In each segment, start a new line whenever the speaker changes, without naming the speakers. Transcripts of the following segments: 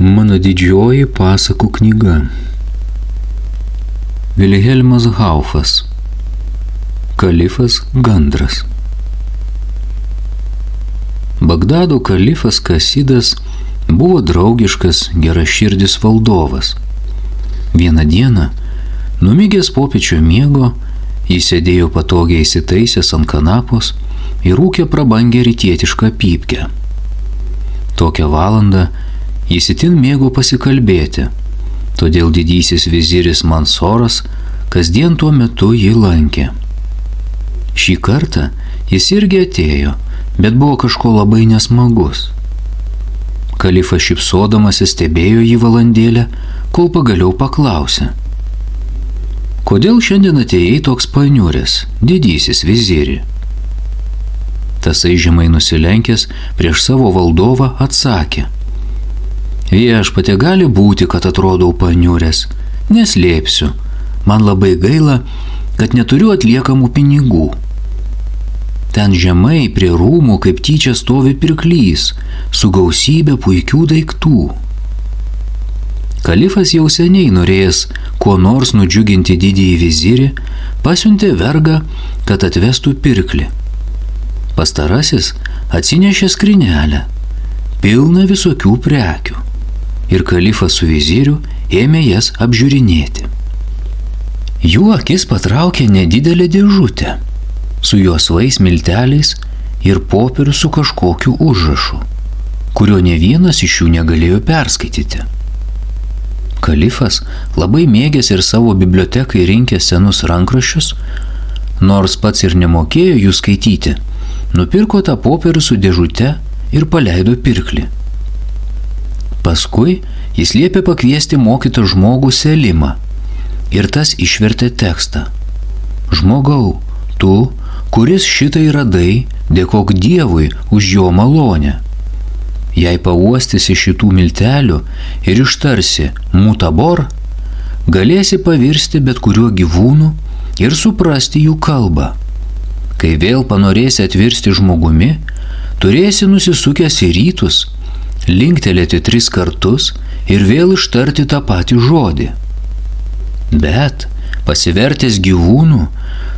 Mano didžioji pasakų knyga. Vilhelmas Haufas. Kalifas Gandras. Bagdado kalifas Kasidas buvo draugiškas, geraširdis valdovas. Vieną dieną, numigęs popiečio miego, jis sėdėjo patogiai įsitaisęs ant kanapos ir rūkė prabangę rytietišką pypkę. Tokią valandą jis itin mėgo pasikalbėti, todėl didysis viziris Mansoras kasdien tuo metu jį lankė. Šį kartą jis irgi atėjo, bet buvo kažko labai nesmagus. Kalifas šypsodamasis stebėjo jį valandėlę, kol pagaliau paklausė: "Kodėl šiandien atėjai toks paniuręs, didysis viziri?" Tasai žemai nusilenkęs prieš savo valdovą atsakė: "Viešpatie, gali būti, kad atrodau paniuręs. Neslėpsiu, man labai gaila, kad neturiu atliekamų pinigų. Ten žemai prie rūmų kaip tyčia stovi pirklys su gausybė puikių daiktų." Kalifas jau seniai norėjęs kuo nors nudžiuginti didįjį vizirį, pasiuntė vergą, kad atvestų pirklį. Pastarasis atsinešė skrinelę, pilną visokių prekių, ir kalifas su viziriu ėmė jas apžiūrinėti. Jų akis patraukė nedidelę dėžutę su juosvais milteliais ir popieriu su kažkokiu užrašu, kurio ne vienas iš jų negalėjo perskaityti. Kalifas, labai mėgęs ir savo bibliotekai rinkė senus rankraščius, nors pats ir nemokėjo jų skaityti, nupirko tą popierių su dėžute ir paleido pirklį. Paskui jis liepė pakviesti mokytą žmogų Selimą ir tas išvertė tekstą: "Žmogau, tu, kuris šitai radai, dėkok Dievui už jo malonę. Jei pauostysi šitų miltelių ir ištarsi mutabor, galėsi pavirsti bet kuriuo gyvūnu ir suprasti jų kalbą. Kai vėl panorėsi atvirsti žmogumi, turėsi nusisukęs į rytus, linktelėti 3 kartus ir vėl ištarti tą patį žodį. Bet, pasivertęs gyvūnų,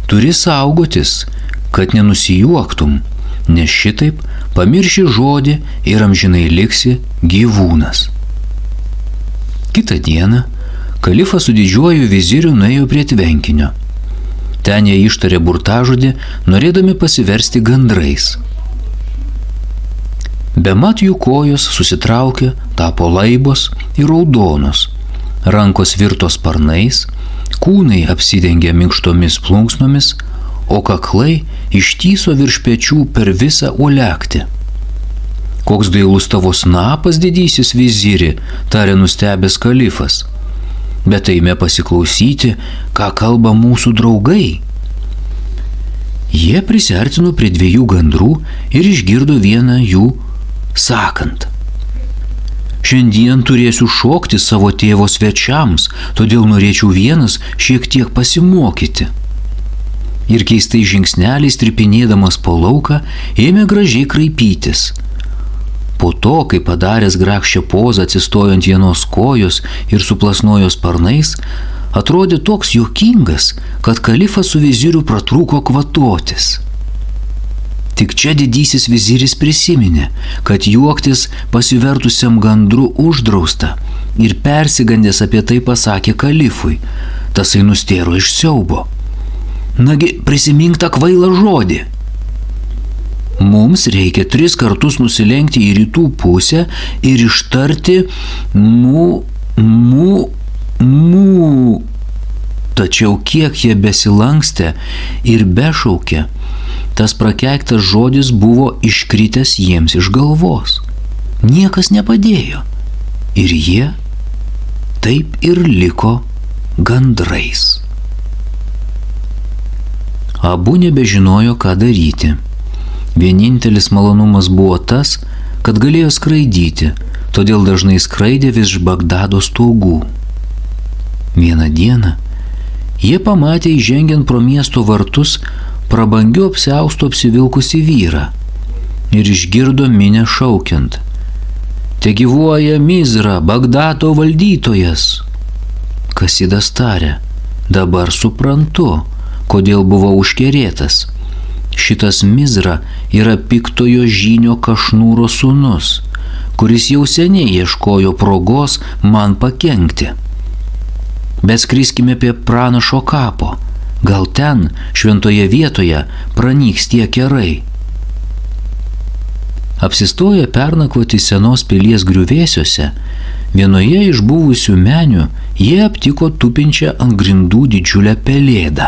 turi saugotis, kad nenusijuoktum, nes šitaip pamirši žodį ir amžinai liksi gyvūnas." Kitą dieną kalifas su didžiuoju viziriu nuėjo prie tvenkinio. Ten jie ištarė burtažodį, norėdami pasiversti gandrais. Bemat jų kojos susitraukė, tapo laibos ir raudonos, rankos virto sparnais, kūnai apsidengė minkštomis plunksnomis, o kaklai ištyso virš pečių per visą uolektį. "Koks dailus tavo snapas, didysis viziri," tarė nustebęs kalifas. "Bet eime pasiklausyti, ką kalba mūsų draugai." Jie prisiartino prie 2 gandrų ir išgirdo vieną jų sakant: "Šiandien turėsiu šokti savo tėvo svečiams, todėl norėčiau vienas šiek tiek pasimokyti." Ir keistai žingsneliais tripinėdamas po lauką ėmė gražiai kraipytis. Po to, kai padaręs grakščią pozą atsistojo ant vienos kojos ir suplasnojo sparnais, atrodė toks juokingas, kad kalifas su viziriu pratrūko kvatotis. Tik čia didysis viziris prisiminė, kad juoktis pasivertusiam gandru uždrausta, ir persigandęs apie tai pasakė kalifui. Tasai nustėro iš siaubo. "Nagi, prisimink tą kvailą žodį. Mums reikia 3 kartus nusilenkti į rytų pusę ir ištarti mu. Tačiau kiek jie besilankstė ir bešaukė, tas prakeiktas žodis buvo iškritęs jiems iš galvos. Niekas nepadėjo. Ir jie taip ir liko gandrais." Abu nebežinojo, ką daryti. Vienintelis malonumas buvo tas, kad galėjo skraidyti, todėl dažnai skraidė virš Bagdado stogų. Vieną dieną jie pamatė įžengiant pro miesto vartus prabangiu apsiaustu apsivilkusi vyrą ir išgirdo minią šaukiant: te gyvuoja Mizra, Bagdato valdytojas. Kasidas tarė, dabar suprantu, kodėl buvau užkerėtas. Šitas Mizra yra piktojo žynio Kašnūro sūnus, kuris jau seniai ieškojo progos man pakenkti. Bet skriskime prie pranašo kapo, gal ten, šventoje vietoje, pranyks tie kerai. Apsistoję pernakvoti senos pilies griuvėsiuose, vienoje iš buvusių menių jie aptiko tupinčią ant grindų didžiulę pelėdą.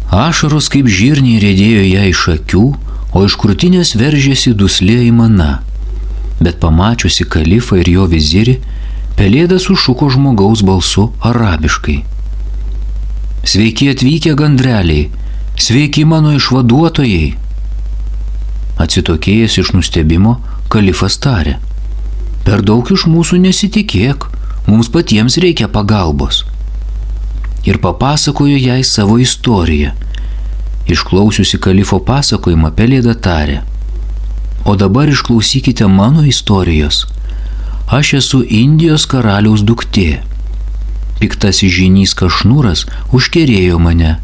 Ašaros kaip žirniai riedėjo ją iš akių, o iš krūtinės veržėsi duslė aimana. Bet pamačiusi kalifą ir jo vizirį, pelėda sušuko žmogaus balsu arabiškai. Sveiki atvykę gandreliai, sveiki mano išvaduotojai. Atsitokėjęs iš nustebimo, kalifas tarė, per daug iš mūsų nesitikėk, mums patiems reikia pagalbos. Ir papasakojo jai savo istoriją. Išklausiusi kalifo pasakojimą, pelėda tarė, o dabar išklausykite mano istorijos. Aš esu Indijos karaliaus duktė. Piktasis žynys Kašnūras užkerėjo mane,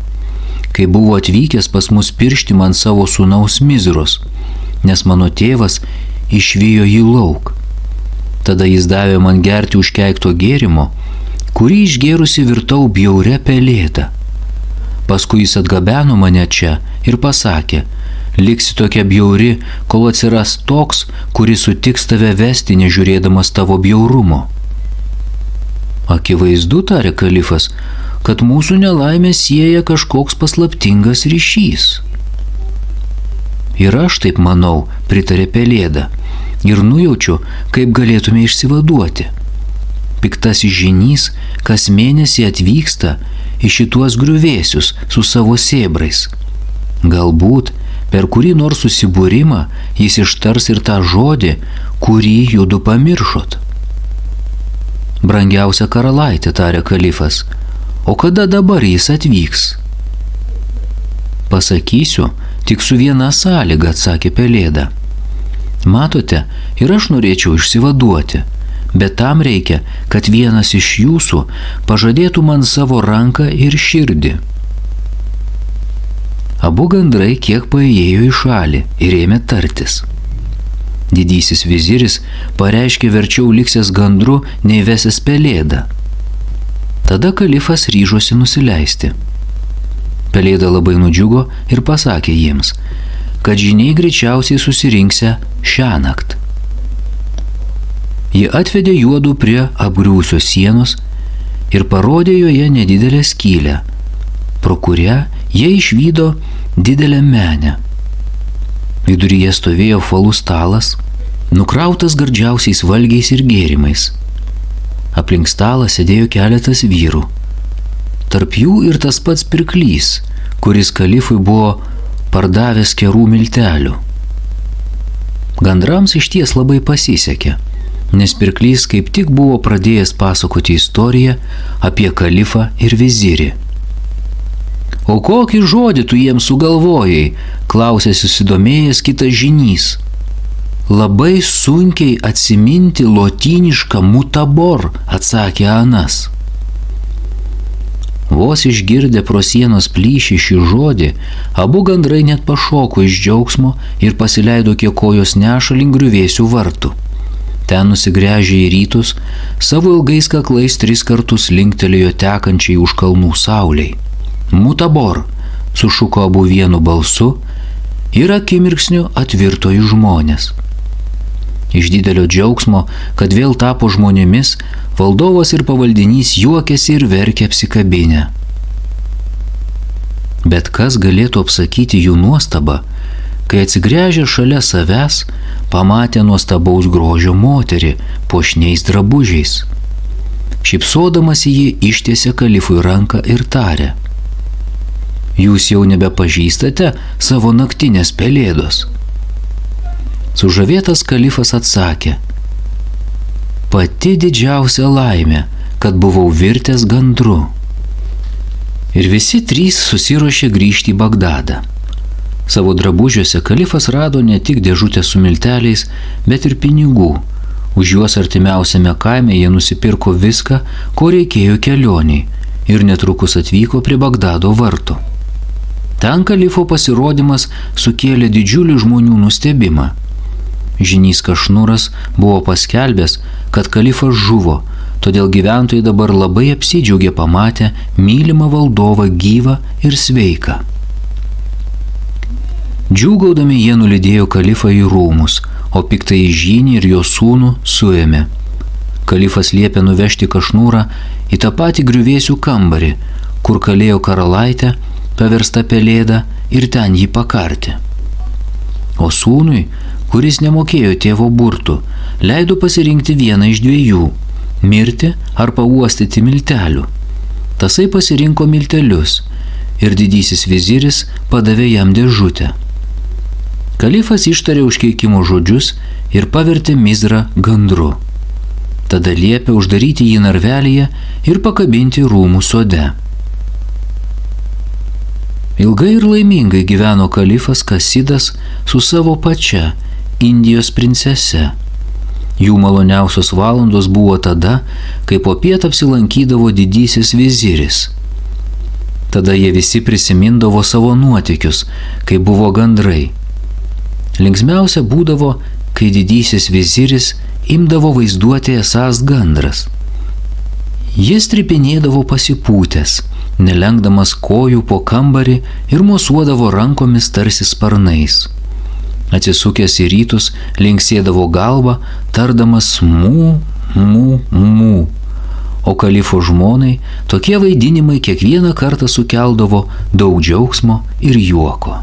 kai buvo atvykęs pas mus piršti man savo sūnaus Mizros, nes mano tėvas išvijo jį lauk. Tada jis davė man gerti užkeikto gėrimo, kurį išgėrusi virtau bjauria pelėda. Paskui jis atgabeno mane čia ir pasakė, liksi tokia bjauri, kol atsiras toks, kuris sutiks tave vesti, nežiūrėdamas tavo bjaurumo. Akivaizdu, tarė kalifas, kad mūsų nelaimė sieja kažkoks paslaptingas ryšys. Ir aš taip manau, pritarė pelėda, ir nujaučiu, kaip galėtume išsivaduoti. Piktasis žynys kas mėnesį atvyksta į šituos griuvėsius su savo sėbrais. Galbūt per kurį nors susibūrimą jis ištars ir tą žodį, kurį judu pamiršot. Brangiausia karalaitė, tarė kalifas, o kada dabar jis atvyks? Pasakysiu, tik su viena sąlyga, atsakė pelėda. Matote, ir aš norėčiau išsivaduoti, bet tam reikia, kad vienas iš jūsų pažadėtų man savo ranką ir širdį. Abu gandrai kiek paėjo į šalį ir ėmė tartis. Didysis viziris pareiškė verčiau liksęs gandru nei vesęs pelėdą. Tada kalifas ryžosi nusileisti. Pelėda labai nudžiugo ir pasakė jiems, kad žyniai greičiausiai susirinksę šiąnakt. Ji atvedė juodu prie apgriuvusios sienos ir parodė joje nedidelę skylę, pro kurią jie išvydo didelę menę. Viduryje stovėjo apvalus stalas, nukrautas gardžiausiais valgiais ir gėrimais. Aplink stalą sėdėjo keletas vyrų. Tarp jų ir tas pats pirklys, kuris kalifui buvo pardavęs kerų miltelių. Gandrams išties labai pasisekė, nes pirklys kaip tik buvo pradėjęs pasakoti istoriją apie kalifą ir vizirį. O kokį žodį tu jiems sugalvojai, klausė susidomėjęs kitas žynys. Labai sunkiai atsiminti lotynišką mutabor, atsakė anas. Vos išgirdę pro sienos plyšį šį žodį, abu gandrai net pašoko iš džiaugsmo ir pasileido kiek kojos neša link griuvėsių vartų. Ten nusigręžė į rytus, savo ilgais kaklais 3 kartus linktelėjo tekančiai už kalnų sauliai. Mutabor, sušuko abu vienu balsu ir akimirksniu atvirto į žmonės. Iš didelio džiaugsmo, kad vėl tapo žmonėmis, valdovas ir pavaldinys juokėsi ir verkė apsikabinę. Bet kas galėtų apsakyti jų nuostabą, kai atsigręžę šalia savęs pamatė nuostabaus grožio moterį puošniais drabužiais. Šypsodamasi ji ištiesė kalifui ranką ir tarė: Jūs jau nebepažįstate savo naktinės pelėdos? Sužavėtas kalifas atsakė: Pati didžiausia laimė, kad buvau virtęs gandru. Ir visi 3 susiruošė grįžti į Bagdadą. Savo drabužiuose kalifas rado ne tik dėžutę su milteliais, bet ir pinigų. Už juos artimiausiame kaime jie nusipirko viską, ko reikėjo kelioniai, ir netrukus atvyko prie Bagdado vartų. Ten kalifo pasirodymas sukėlė didžiulį žmonių nustebimą. Žynys Kašnuras buvo paskelbęs, kad kalifas žuvo, todėl gyventojai dabar labai apsidžiaugė pamatę mylimą valdovą gyvą ir sveiką. Džiūgaudami jie nulydėjo kalifą į rūmus, o piktąjį žynį ir jo sūnų suėmė. Kalifas liepė nuvežti Kašnūrą į tą patį griuvėsių kambarį, kur kalėjo karalaitė, paversta pelėda, ir ten jį pakarti. O sūnui, kuris nemokėjo tėvo burtų, leido pasirinkti vieną iš dviejų – mirti ar pauostyti miltelių. Tasai pasirinko miltelius ir didysis viziris padavė jam dėžutę. Kalifas ištarė užkeikimo žodžius ir pavertė Mizrą gandru. Tada liepė uždaryti jį narvelyje ir pakabinti rūmų sode. Ilgai ir laimingai gyveno kalifas Kasidas su savo pačia Indijos princese. Jų maloniausios valandos buvo tada, kai popiet apsilankydavo didysis viziris. Tada jie visi prisimindavo savo nuotykius, kai buvo gandrai. Linksmiausia būdavo, kai didysis viziris imdavo vaizduoti esąs gandras. Jis tripinėdavo pasipūtęs, nelenkdamas kojų po kambarį ir mosuodavo rankomis tarsi sparnais. Atsisukęs į rytus, linksėdavo galvą, tardamas mū, mū, mū. O kalifo žmonai tokie vaidinimai kiekvieną kartą sukeldavo daug džiaugsmo ir juoko.